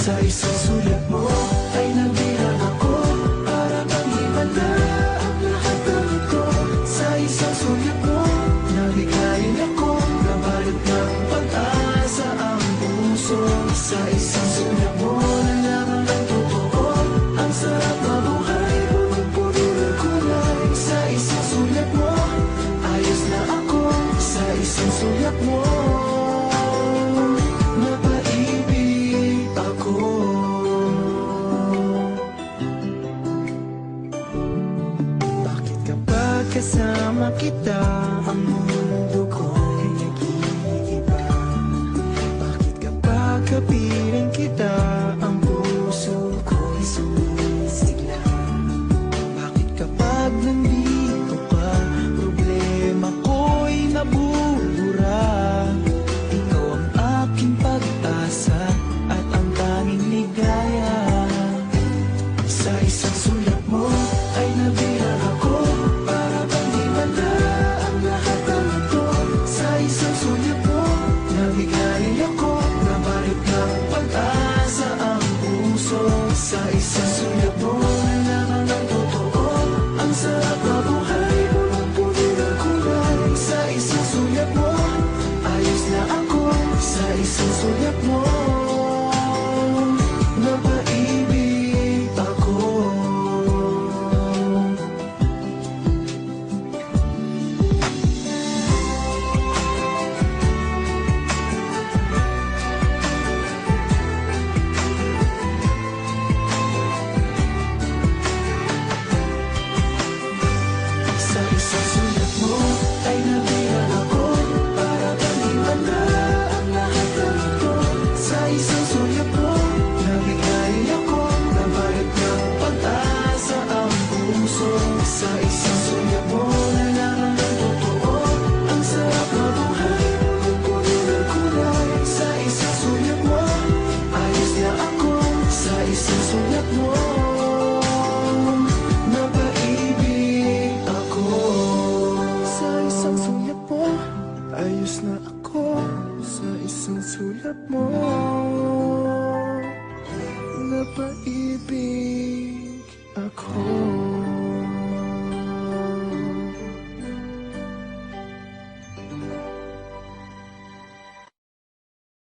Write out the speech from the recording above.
Sa isang sulat mo ay nabilang ako, para bang himala ang lahat ng ito. Sa isang sulat mo, nabigayin ako, nabalot ng pag-asa ang puso. Sa isang sulat mo, nalaman ng totoo, ang sarap mabuhay, punong-puno ng kulay. Sa isang sulat mo, ayos na ako. Sa isang sulat mo, napaibig ako. Bakit kapag kasama kita, ang mundo ko'y nag-iiba? Bakit kapag kapiling kita, ang puso ko'y sumisigla? Bakit kapag nandito ka, problema ko'y nabubura? Ikaw ang aking pag-asa at ang tanging ligaya. Sa isang sulat mo ay nabilang ako, para bang himala ang lahat ng ito. Sa isang sulat mo, nabigayin ako, nabalot ng pag-asa ang puso. Sa isang sulat mo, nalaman ng totoo, ang sarap mabuhay, punong-puno ng kulay. Sa isang sulat mo, ayos na ako. Sa isang sulat mo, napaibig ako. Sa isang sulat mo ay nabilang ako, para bang himala ang lahat ng ito. Sa isang sulat mo, nabigayin ako, nabalot ng pag-asa ang puso. Sa isang sulat mo, nalaman ng totoo, ang sarap mabuhay, punong-puno ng kulay. Sa isang sulat mo, ayos na ako. Sa isang sulat mo, napaibig ako. Sa isang sulat mo, ayos na ako. Sa isang sulat mo, napaibig ako.